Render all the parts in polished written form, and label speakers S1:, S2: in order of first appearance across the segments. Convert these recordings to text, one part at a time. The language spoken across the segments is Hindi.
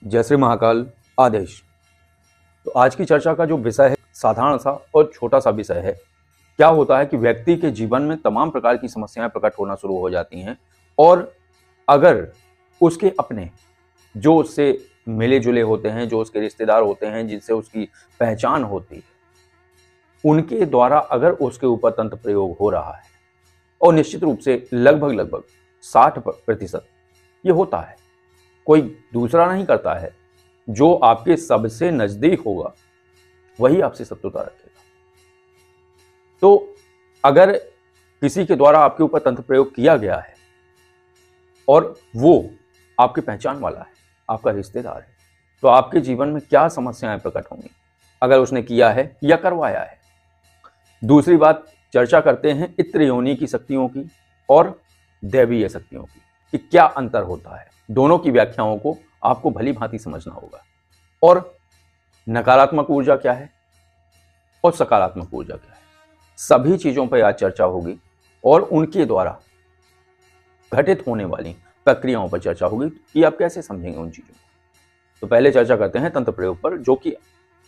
S1: जय श्री महाकाल आदेश। तो आज की चर्चा का जो विषय है साधारण सा और छोटा सा विषय है। क्या होता है कि व्यक्ति के जीवन में तमाम प्रकार की समस्याएं प्रकट होना शुरू हो जाती हैं और अगर उसके अपने जो उससे मिले जुले होते हैं, जो उसके रिश्तेदार होते हैं, जिनसे उसकी पहचान होती है, उनके द्वारा अगर उसके ऊपर तंत्र प्रयोग हो रहा है और निश्चित रूप से लगभग 60% ये होता है, कोई दूसरा नहीं करता है, जो आपके सबसे नजदीक होगा वही आपसे शत्रुता रखेगा। तो अगर किसी के द्वारा आपके ऊपर तंत्र प्रयोग किया गया है और वो आपकी पहचान वाला है, आपका रिश्तेदार है, तो आपके जीवन में क्या समस्याएं प्रकट होंगी अगर उसने किया है या करवाया है। दूसरी बात, चर्चा करते हैं इत्र योनि की शक्तियों की और दैवीय शक्तियों की कि क्या अंतर होता है। दोनों की व्याख्याओं को आपको भली भांति समझना होगा और नकारात्मक ऊर्जा क्या है और सकारात्मक ऊर्जा क्या है, सभी चीजों पर आज चर्चा होगी और उनके द्वारा घटित होने वाली प्रक्रियाओं पर चर्चा होगी कि आप कैसे समझेंगे उन चीजों को। तो पहले चर्चा करते हैं तंत्र प्रयोग पर, जो कि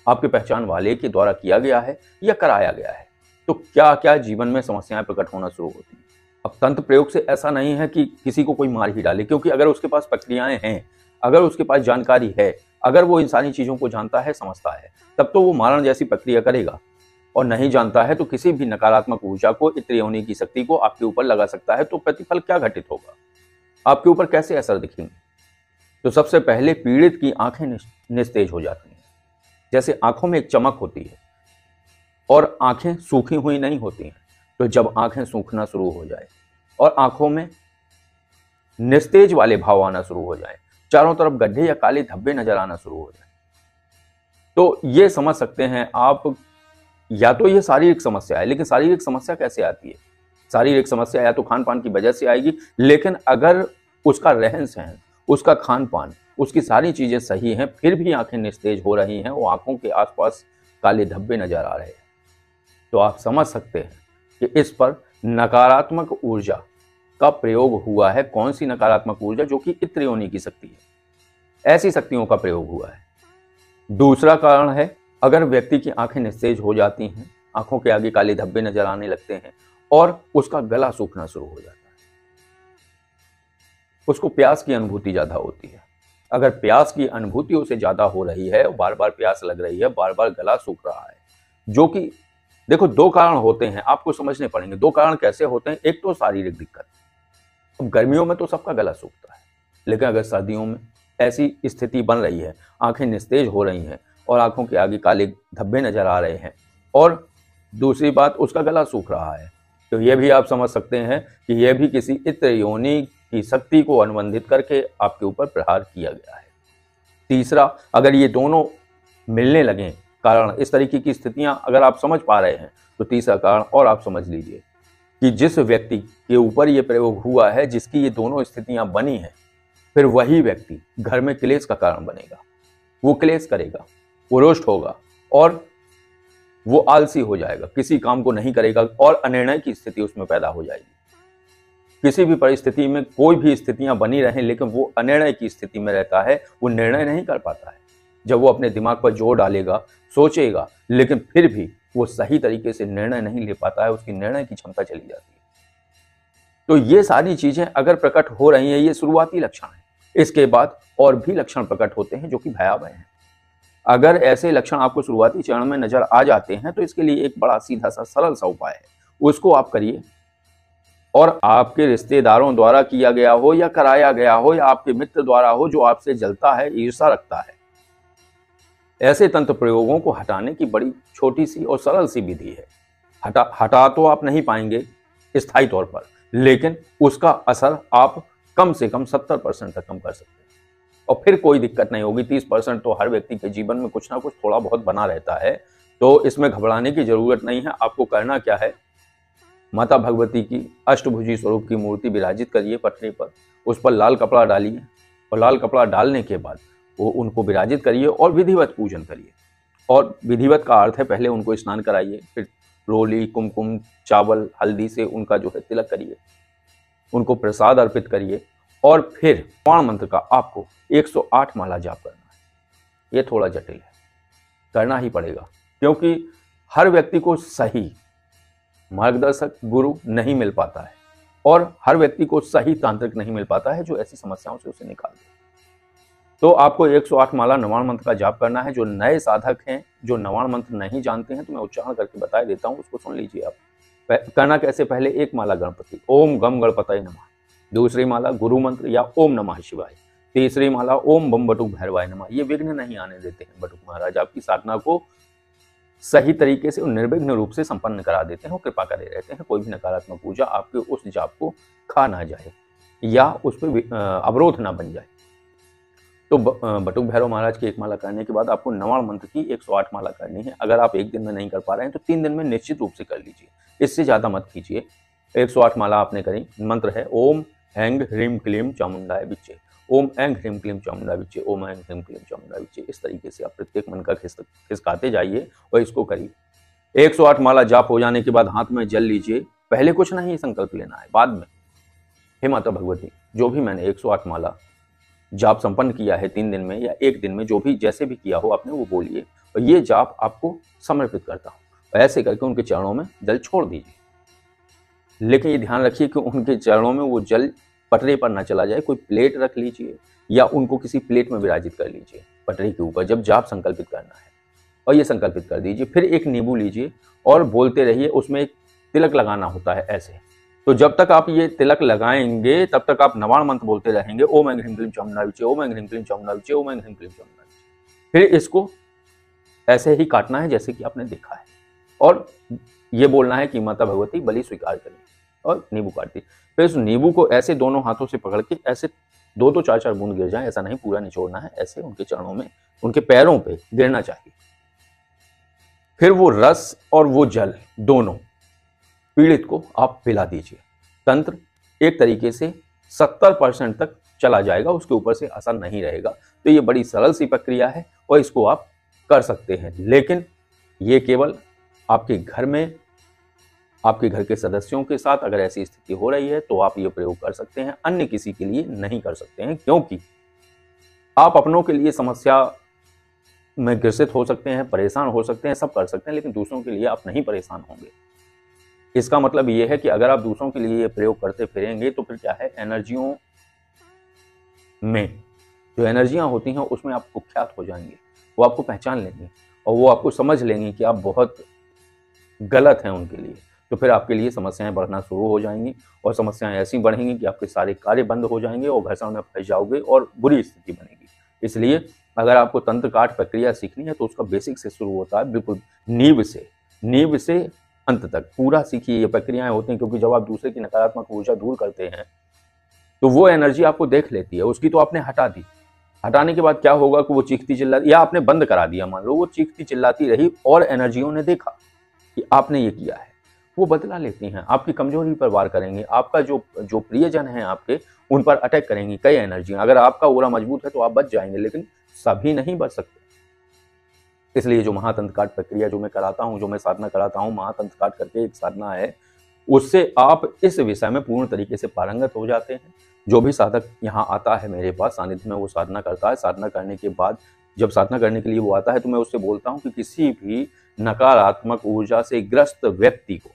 S1: आपके पहचान वाले के द्वारा किया गया है या कराया गया है। तो क्या क्या जीवन में समस्याएं प्रकट होना शुरू होती हैं। अब तंत्र प्रयोग से ऐसा नहीं है कि किसी को कोई मार ही डाले, क्योंकि अगर उसके पास प्रक्रियाएं हैं, अगर उसके पास जानकारी है, अगर वो इन सारी चीजों को जानता है, समझता है, तब तो वो मारण जैसी प्रक्रिया करेगा। और नहीं जानता है तो किसी भी नकारात्मक ऊर्जा को, इत्र योनि की शक्ति को आपके ऊपर लगा सकता है। तो प्रतिफल क्या घटित होगा, आपके ऊपर कैसे असर दिखेंगे। तो सबसे पहले पीड़ित की आंखें निस्तेज हो जाती हैं। जैसे आंखों में एक चमक होती है और आंखें सूखी हुई नहीं होती हैं। तो जब आंखें सूखना शुरू हो जाए और आंखों में निस्तेज वाले भाव आना शुरू हो जाए, चारों तरफ गड्ढे या काले धब्बे नजर आना शुरू हो जाए, तो ये समझ सकते हैं आप, या तो ये शारीरिक समस्या है। लेकिन शारीरिक समस्या कैसे आती है? शारीरिक समस्या या तो खान पान की वजह से आएगी, लेकिन अगर उसका रहन सहन, उसका खान पान, उसकी सारी चीजें सही हैं, फिर भी आंखें निस्तेज हो रही हैं, वो आंखों के आसपास काले धब्बे नजर आ रहे हैं, तो आप समझ सकते हैं कि इस पर नकारात्मक ऊर्जा का प्रयोग हुआ है। कौन सी नकारात्मक ऊर्जा? जो कि इत्र योनि की शक्ति है, ऐसी शक्तियों का प्रयोग हुआ है। दूसरा कारण है, अगर व्यक्ति की आंखें निस्तेज हो जाती हैं, आंखों के आगे काले धब्बे नजर आने लगते हैं और उसका गला सूखना शुरू हो जाता है, उसको प्यास की अनुभूति ज्यादा होती है। अगर प्यास की अनुभूति उसे ज्यादा हो रही है, बार बार प्यास लग रही है, बार बार गला सूख रहा है, जो कि देखो दो कारण होते हैं, आपको समझने पड़ेंगे। दो कारण कैसे होते हैं? एक तो शारीरिक दिक्कत। अब गर्मियों में तो सबका गला सूखता है, लेकिन अगर सर्दियों में ऐसी स्थिति बन रही है, आंखें निस्तेज हो रही हैं और आंखों के आगे काले धब्बे नजर आ रहे हैं और दूसरी बात उसका गला सूख रहा है, तो यह भी आप समझ सकते हैं कि यह भी किसी इत्र योनि की शक्ति को अनुबंधित करके आपके ऊपर प्रहार किया गया है। तीसरा, अगर ये दोनों मिलने लगे कारण, इस तरीके की स्थितियां अगर आप समझ पा रहे हैं, तो तीसरा कारण और आप समझ लीजिए कि जिस व्यक्ति के ऊपर ये प्रयोग हुआ है, जिसकी ये दोनों स्थितियां बनी हैं, फिर वही व्यक्ति घर में क्लेश का कारण बनेगा। वो क्लेश करेगा, वो रुष्ट होगा और वो आलसी हो जाएगा, किसी काम को नहीं करेगा और अनिर्णय की स्थिति उसमें पैदा हो जाएगी। किसी भी परिस्थिति में कोई भी स्थितियां बनी रहें, लेकिन वो अनिर्णय की स्थिति में रहता है, वो निर्णय नहीं कर पाता है। जब वो अपने दिमाग पर जोर डालेगा, सोचेगा, लेकिन फिर भी वो सही तरीके से निर्णय नहीं ले पाता है, उसकी निर्णय की क्षमता चली जाती है। तो ये सारी चीजें अगर प्रकट हो रही हैं, ये शुरुआती लक्षण है। इसके बाद और भी लक्षण प्रकट होते हैं जो कि भयावह हैं। अगर ऐसे लक्षण आपको शुरुआती चरण में नजर आ जाते हैं, तो इसके लिए एक बड़ा सीधा सा सरल सा उपाय है, उसको आप करिए। और आपके रिश्तेदारों द्वारा किया गया हो या कराया गया हो या आपके मित्र द्वारा हो, जो आपसे जलता है, ईर्ष्या रखता है, ऐसे तंत्र प्रयोगों को हटाने की बड़ी छोटी सी और सरल सी विधि है। हटा तो आप नहीं पाएंगे स्थायी तौर पर, लेकिन उसका असर आप कम से कम 70% तक कम कर सकते हैं और फिर कोई दिक्कत नहीं होगी। 30% तो हर व्यक्ति के जीवन में कुछ ना कुछ थोड़ा बहुत बना रहता है, तो इसमें घबराने की जरूरत नहीं है। आपको करना क्या है, माता भगवती की अष्टभुजी स्वरूप की मूर्ति विराजित करिए पटरी पर, उस पर लाल कपड़ा डालिए और लाल कपड़ा डालने के बाद वो उनको विराजित करिए और विधिवत पूजन करिए। और विधिवत का अर्थ है पहले उनको स्नान कराइए, फिर रोली, कुमकुम, चावल, हल्दी से उनका जो है तिलक करिए, उनको प्रसाद अर्पित करिए और फिर प्राण मंत्र का आपको 108 माला जाप करना है। ये थोड़ा जटिल है, करना ही पड़ेगा, क्योंकि हर व्यक्ति को सही मार्गदर्शक गुरु नहीं मिल पाता है और हर व्यक्ति को सही तांत्रिक नहीं मिल पाता है जो ऐसी समस्याओं से उसे निकाल दे। तो आपको 108 माला नवाण मंत्र का जाप करना है। जो नए साधक हैं, जो नवाण मंत्र नहीं जानते हैं, तो मैं उच्चारण करके बता देता हूँ, उसको सुन लीजिए आप। करना कैसे, पहले एक माला गणपति, ओम गम गणपतये नमः। दूसरी माला गुरु मंत्र या ओम नमः शिवाय। तीसरी माला ओम बम बटुक भैरवाय नमः। ये विघ्न नहीं आने देते हैं बटुक महाराज, आपकी साधना को सही तरीके से और निर्विघ्न रूप से संपन्न करा देते हैं और कृपा करे रहते हैं। कोई भी नकारात्मक ऊर्जा आपके उस जाप को खा ना जाए या उस पर अवरोध ना बन जाए। तो बटुक भैरव महाराज की एक माला करने के बाद आपको नवाण मंत्र की 108 माला करनी है। अगर आप एक दिन में नहीं कर पा रहे हैं तो 3 दिन में निश्चित रूप से कर लीजिए, इससे ज़्यादा मत कीजिए। 108 माला आपने करी। मंत्र है ओम ऐंग ह्रीम क्लीम चामुंडाय विच्चे, ओम ऐंग ह्रीम क्लीम चामुंडाय विच्चे, ओम ऐंग ह्रीम क्लीम चामुंडाय विच्चे। इस तरीके से आप प्रत्येक मन का खिसकाते जाइए और इसको करिए। 108 माला जाप हो जाने के बाद हाथ में जल लीजिए। पहले कुछ नहीं संकल्प लेना है, बाद में हे माता भगवती, जो भी मैंने 108 माला जाप संपन्न किया है 3 दिन में या 1 दिन में, जो भी जैसे भी किया हो आपने वो बोलिए, और ये जाप आपको समर्पित करता हूँ। ऐसे करके उनके चरणों में जल छोड़ दीजिए, लेकिन ये ध्यान रखिए कि उनके चरणों में वो जल पटरे पर ना चला जाए। कोई प्लेट रख लीजिए या उनको किसी प्लेट में विराजित कर लीजिए पटरे के ऊपर, जब जाप संकल्पित करना है। और ये संकल्पित कर दीजिए। फिर एक नींबू लीजिए और बोलते रहिए, उसमें एक तिलक लगाना होता है ऐसे। तो जब तक आप ये तिलक लगाएंगे तब तक आप नवाण मंत्र बोलते रहेंगे, ओम ऐं ह्रीं क्लीं चामुंडाय विच्चे, ओम ऐं ह्रीं क्लीं चामुंडाय विच्चे, ओम ऐं ह्रीं क्लीं चामुंडाय विच्चे। फिर इसको ऐसे ही काटना है जैसे कि आपने देखा है, और ये बोलना है कि माता भगवती बलि स्वीकार करिए, और नींबू काट दी। फिर इस नींबू को ऐसे दोनों हाथों से पकड़ के ऐसे 2-2 4-4 बूंद गिर जाए, ऐसा नहीं पूरा निचोड़ना है, ऐसे उनके चरणों में, उनके पैरों पे गिरना चाहिए। फिर वो रस और वो जल दोनों पीड़ित को आप पिला दीजिए। तंत्र एक तरीके से 70% तक चला जाएगा, उसके ऊपर से असर नहीं रहेगा। तो ये बड़ी सरल सी प्रक्रिया है और इसको आप कर सकते हैं, लेकिन ये केवल आपके घर में, आपके घर के सदस्यों के साथ अगर ऐसी स्थिति हो रही है तो आप ये प्रयोग कर सकते हैं, अन्य किसी के लिए नहीं कर सकते हैं, क्योंकि आप अपनों के लिए समस्या में ग्रसित हो सकते हैं, परेशान हो सकते हैं, सब कर सकते हैं, लेकिन दूसरों के लिए आप नहीं परेशान होंगे। इसका मतलब ये है कि अगर आप दूसरों के लिए ये प्रयोग करते फिरेंगे तो फिर क्या है, एनर्जियों में जो एनर्जियां होती हैं उसमें आप कुख्यात हो जाएंगे, वो आपको पहचान लेंगे और वो आपको समझ लेंगे कि आप बहुत गलत हैं उनके लिए। तो फिर आपके लिए समस्याएं बढ़ना शुरू हो जाएंगी और समस्याएं ऐसी बढ़ेंगी कि आपके सारे कार्य बंद हो जाएंगे और घर्षण में फंस जाओगे और बुरी स्थिति बनेगी। इसलिए अगर आपको तंत्र काट प्रक्रिया सीखनी है तो उसका बेसिक से शुरू होता है, बिल्कुल नींव से अंत तक पूरा सीखिए। ये प्रक्रियाएं होती हैं क्योंकि जब आप दूसरे की नकारात्मक ऊर्जा दूर करते हैं तो वो एनर्जी आपको देख लेती है, उसकी तो आपने हटा दी। हटाने के बाद क्या होगा कि वो चीखती चिल्लाती, या आपने बंद करा दिया, मान लो वो चीखती चिल्लाती रही और एनर्जियों ने देखा कि आपने ये किया है, वो बदला लेती हैं, आपकी कमजोरी पर वार करेंगे, आपका जो प्रियजन है आपके, उन पर अटैक करेंगी कई एनर्जियां। अगर आपका ओरा मजबूत है तो आप बच जाएंगे, लेकिन सभी नहीं बच सकते। इसलिए जो महातंत्र काट प्रक्रिया जो मैं कराता हूँ, जो मैं साधना कराता हूँ, महातंत्र काट करके एक साधना है, उससे आप इस विषय में पूर्ण तरीके से पारंगत हो जाते हैं। जो भी साधक यहाँ आता है मेरे पास सानिध्य में, वो साधना करता है। साधना करने के बाद जब साधना करने के लिए वो आता है तो मैं उससे बोलता हूँ कि किसी भी नकारात्मक ऊर्जा से ग्रस्त व्यक्ति को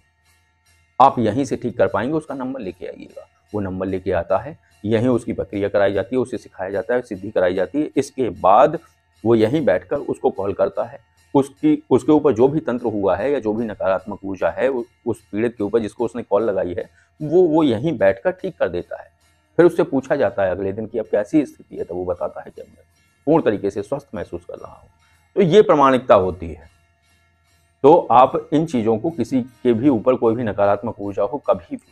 S1: आप यहीं से ठीक कर पाएंगे, उसका नंबर लेके आइएगा। वो नंबर लेके आता है, यहीं उसकी प्रक्रिया कराई जाती है, उसे सिखाया जाता है, सिद्धि कराई जाती है। इसके बाद वो यहीं बैठकर उसको कॉल करता है, उसके ऊपर जो भी तंत्र हुआ है या जो भी नकारात्मक ऊर्जा है उस पीड़ित के ऊपर जिसको उसने कॉल लगाई है, वो यहीं बैठकर ठीक कर देता है। फिर उससे पूछा जाता है अगले दिन कि अब कैसी स्थिति है, तो वो बताता है कि मैं पूर्ण तरीके से स्वस्थ महसूस कर रहा हूँ। तो ये प्रामाणिकता होती है। तो आप इन चीज़ों को, किसी के भी ऊपर कोई भी नकारात्मक ऊर्जा हो, कभी भी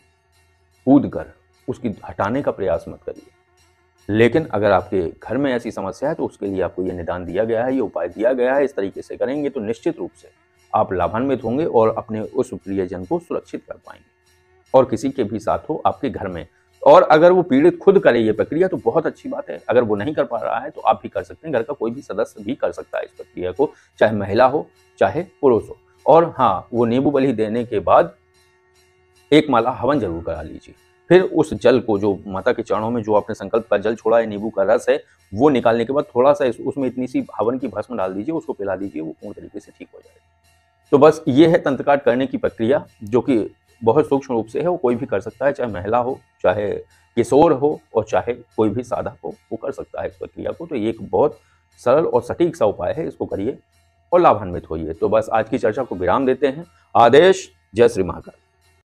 S1: कूद कर उसकी हटाने का प्रयास मत करिए। लेकिन अगर आपके घर में ऐसी समस्या है तो उसके लिए आपको ये निदान दिया गया है, ये उपाय दिया गया है। इस तरीके से करेंगे तो निश्चित रूप से आप लाभान्वित होंगे और अपने उस प्रियजन को सुरक्षित कर पाएंगे, और किसी के भी साथ हो आपके घर में। और अगर वो पीड़ित खुद करे ये प्रक्रिया तो बहुत अच्छी बात है। अगर वो नहीं कर पा रहा है तो आप भी कर सकते हैं, घर का कोई भी सदस्य भी कर सकता है इस प्रक्रिया को, चाहे महिला हो चाहे पुरुष हो। और हाँ, वो नींबू बलि देने के बाद एक माला हवन जरूर करा लीजिए। फिर उस जल को, जो माता के चरणों में जो आपने संकल्प का जल छोड़ा है, नींबू का रस है, वो निकालने के बाद थोड़ा सा उसमें इतनी सी हवन की भस्म डाल दीजिए, उसको पिला दीजिए, वो पूर्ण तरीके से ठीक हो जाएगा। तो बस ये है तंत्रकाट करने की प्रक्रिया, जो कि बहुत सूक्ष्म रूप से है, वो कोई भी कर सकता है, चाहे महिला हो, चाहे किशोर हो और चाहे कोई भी साधक हो, वो कर सकता है इस प्रक्रिया को। तो ये एक बहुत सरल और सटीक सा उपाय है, इसको करिए और लाभान्वित होइए। तो बस आज की चर्चा को विराम देते हैं। आदेश। जय श्री महाकाल।